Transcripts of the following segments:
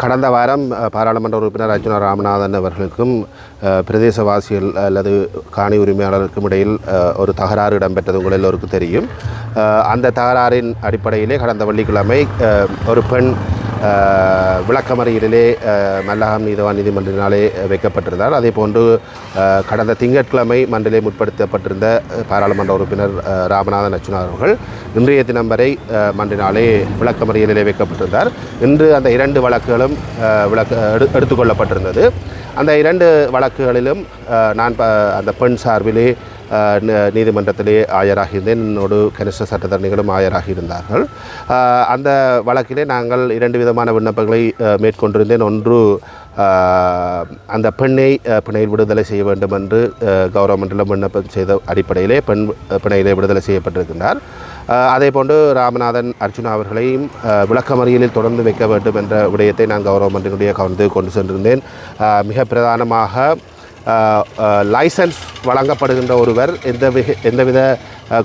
கடந்த வாரம் பாராளுமன்ற உறுப்பினர் அர்ச்சுனா ராமநாதன் அவர்களுக்கும் பிரதேசவாசிகள் அல்லது காணி உரிமையாளருக்கும் இடையில் ஒரு தகராறு இடம்பெற்றது உங்கள் எல்லோருக்கும் தெரியும். அந்த தகராறின் அடிப்படையிலே கடந்த வெள்ளிக்கிழமை ஒரு பெண் விளக்கமறியலிலே மல்லாகம் நீதவான் நீதிமன்றினாலே வைக்கப்பட்டிருந்தார். அதே போன்று கடந்த திங்கட்கிழமை மன்றிலே முற்படுத்தப்பட்டிருந்த பாராளுமன்ற உறுப்பினர் ராமநாதன் அர்ச்சுனா அவர்கள் இன்றைய தினம் வரை மன்றினாலே விளக்கமறியலிலே வைக்கப்பட்டிருந்தார். இன்று அந்த 2 வழக்குகளும் எடுத்துக்கொள்ளப்பட்டிருந்தது. அந்த 2 வழக்குகளிலும் நான் அந்த பெண் சார்பிலே நீதிமன்றத்திலே ஆஜராகியிருந்தேன். என்னோடு கனிஷ்ட சட்டத்தரணிகளும் ஆஜராகியிருந்தார்கள். அந்த வழக்கிலே நாங்கள் 2 விதமான விண்ணப்பங்களை மேற்கொண்டிருந்தேன். ஒன்று அந்த பெண்ணை பிணையில் விடுதலை செய்ய வேண்டும் என்று கவர்மெண்டில் விண்ணப்பம் செய்த அடிப்படையிலே பெண் பிணையிலே விடுதலை செய்யப்பட்டிருக்கின்றார். அதே போன்று ராமநாதன் அர்ச்சுனா அவர்களையும் விளக்கமறியலில் தொடர்ந்து வைக்க வேண்டும் என்ற விடயத்தை நான் கவர்மெண்டினுடைய கவனத்துக்கு கொண்டு சென்றிருந்தேன். மிக பிரதானமாக லைசன்ஸ் வழங்கப்படுகின்ற ஒருவர் எந்தவித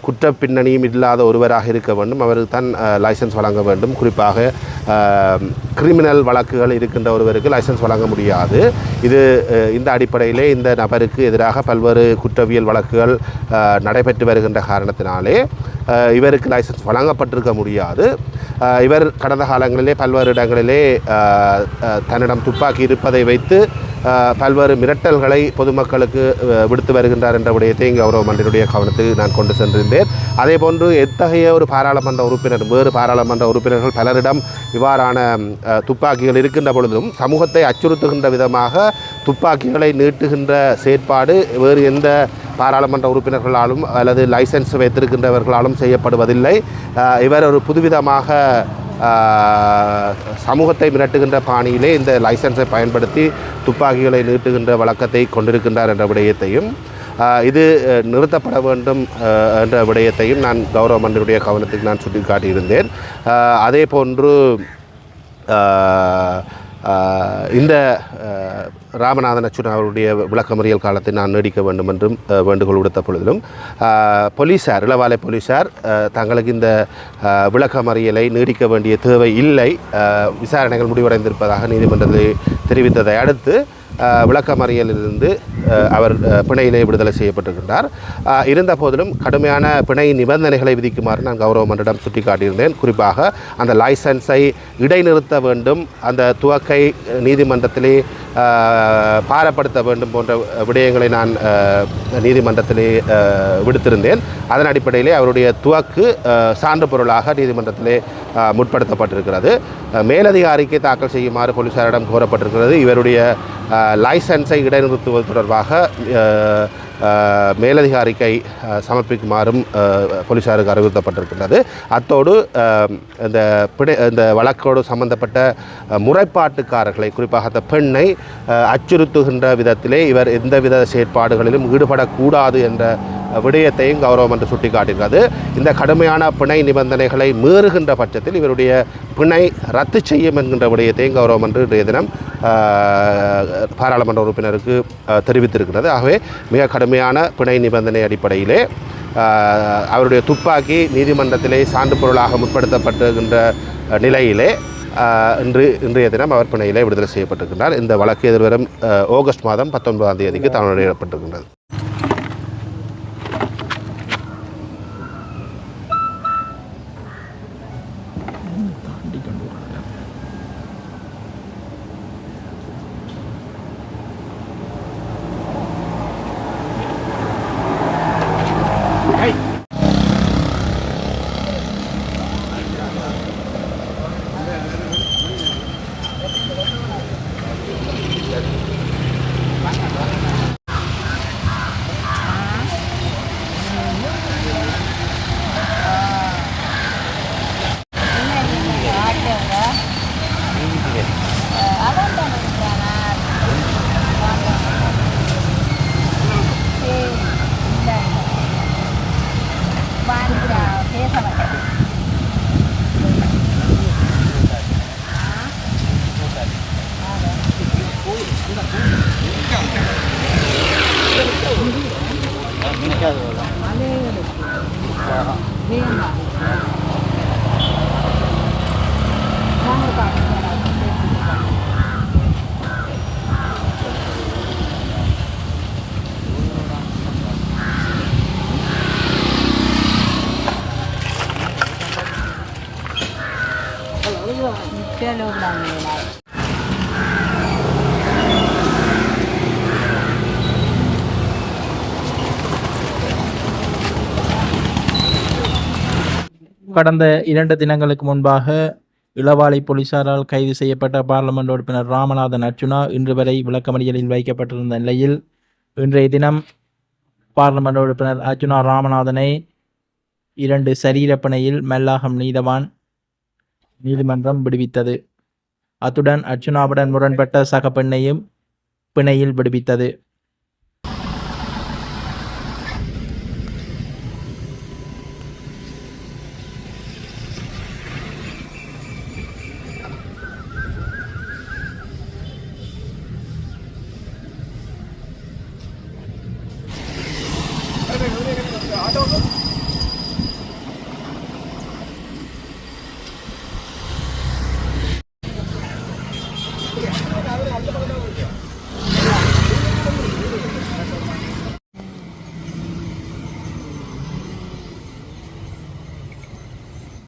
குற்ற பின்னணியும் இல்லாத ஒருவராக இருக்க வேண்டும். அவருக்கு தான் லைசன்ஸ் வழங்க வேண்டும். குறிப்பாக கிரிமினல் வழக்குகள் இருக்கின்ற ஒருவருக்கு லைசன்ஸ் வழங்க முடியாது. இந்த அடிப்படையிலே இந்த நபருக்கு எதிராக பல்வேறு குற்றவியல் வழக்குகள் நடைபெற்று வருகின்ற காரணத்தினாலே இவருக்கு லைசன்ஸ் வழங்கப்பட்டிருக்க முடியாது. இவர் கடந்த காலங்களிலே பல்வேறு இடங்களிலே தன்னிடம் துப்பாக்கி இருப்பதை வைத்து பல்வேறு மிரட்டல்களை பொதுமக்களுக்கு விடுத்து வருகின்றார் என்ற விடயத்தை கவர்மெண்டினுடைய கவனத்துக்கு நான் கொண்டு சென்றிருந்தேன். அதே போன்று எத்தகைய ஒரு பாராளுமன்ற உறுப்பினர் வேறு பாராளுமன்ற உறுப்பினர்கள் பலரிடம் இவ்வாறான துப்பாக்கிகள் இருக்கின்ற பொழுதும் சமூகத்தை அச்சுறுத்துகின்ற விதமாக துப்பாக்கிகளை நீட்டுகின்ற செயற்பாடு வேறு எந்த பாராளுமன்ற உறுப்பினர்களாலும் அல்லது லைசன்ஸ் வைத்திருக்கின்றவர்களாலும் செய்யப்படுவதில்லை. இவர் ஒரு புதுவிதமாக சமூகத்தை மிரட்டுகின்ற பாணியிலே இந்த லைசன்ஸை பயன்படுத்தி துப்பாக்கிகளை நீட்டுகின்ற வழக்கத்தை கொண்டிருக்கின்றார் என்ற விடயத்தையும் இது நிறுத்தப்பட வேண்டும் என்ற விடயத்தையும் நான் கவர்மெண்டினுடைய கவனத்துக்கு நான் சுட்டிக்காட்டியிருந்தேன். அதே போன்று இந்த ராமநாதன் அர்ச்சுனா அவருடைய விளக்கமறியல் காலத்தை நான் நீடிக்க வேண்டும் என்றும் வேண்டுகோள் விடுத்த பொழுதிலும் போலீஸார் இளவாலை போலீஸார் தங்களுக்கு இந்த விளக்கமறியலை நீடிக்க வேண்டிய தேவை இல்லை, விசாரணைகள் முடிவடைந்திருப்பதாக நீதிமன்றத்தில் தெரிவித்ததை அடுத்து விளக்கமறியலிலிருந்து அவர் பிணையிலே விடுதலை செய்யப்பட்டிருக்கின்றார். இருந்த போதிலும் கடுமையான பிணை நிபந்தனைகளை விதிக்குமாறு நான் கவர்மெண்டிடம் சுட்டிக்காட்டியிருந்தேன். குறிப்பாக அந்த லைசன்ஸை இடைநிறுத்த வேண்டும், அந்த துவக்கை நீதிமன்றத்திலே பாரப்படுத்த வேண்டும் போன்ற விடயங்களை நான் நீதிமன்றத்திலே விடுத்திருந்தேன். அதன் அடிப்படையிலே அவருடைய துவக்கு சான்று பொருளாக நீதிமன்றத்திலே முற்படுத்தப்பட்டிருக்கிறது. மேலதிகாரிக்கு தாக்கல் செய்யுமாறு போலீசாரிடம் கோரப்பட்டிருக்கிறது. இவருடைய லைசன்ஸை இடைநிறுத்துவது தொடர்பாக மேலதிகாரிக்கை சமர்ப்பிக்குமாறும் போலீசாருக்கு அறிவுறுத்தப்பட்டிருக்கின்றது. அத்தோடு இந்த வழக்கோடு சம்பந்தப்பட்ட முறைப்பாட்டுக்காரர்களை குறிப்பாக அந்த பெண்ணை அச்சுறுத்துகின்ற விதத்திலே இவர் எந்தவித செயற்பாடுகளிலும் ஈடுபடக்கூடாது என்ற விடயத்தையும் கவர்மெண்ட் சுட்டிக்காட்டுகிறது. இந்த கடுமையான பிணை நிபந்தனைகளை மீறுகின்ற பட்சத்தில் இவருடைய பிணை ரத்து செய்யும் என்கின்ற விடயத்தையும் கவர்மெண்ட் இன்றைய தினம் பாராளுமன்ற உறுப்பினருக்கு தெரிவித்திருக்கிறது. ஆகவே மிக கடுமையான பிணை நிபந்தனை அடிப்படையிலே அவருடைய துப்பாக்கி நீதிமன்றத்திலே சான்று பொருளாக முற்படுத்தப்பட்டிருக்கின்ற நிலையிலே இன்றைய தினம் அவர் பிணையிலே விடுதலை செய்யப்பட்டிருக்கின்றார். இந்த வழக்கு எதிர்வரும் ஆகஸ்ட் மாதம் 19ஆம் தேதிக்கு தவறிடப்பட்டிருக்கின்றது. கடந்த 2 தினங்களுக்கு முன்பாக இளவாலை போலீசாரால் கைது செய்யப்பட்ட பார்லமெண்ட் உறுப்பினர் ராமநாதன் அர்ச்சுனா இன்று வரை விளக்கமறியலில் வைக்கப்பட்டிருந்த நிலையில் இன்றைய தினம் பார்லமெண்ட் உறுப்பினர் அர்ச்சுனா ராமநாதனை 2 சரீரப்பணையில் மல்லாகம் நீதிமன்றம் விடுவித்தது. அத்துடன் அர்ச்சுனாவுடன் முரண்பட்ட சக பெண்ணையும் பிணையில் விடுவித்தது.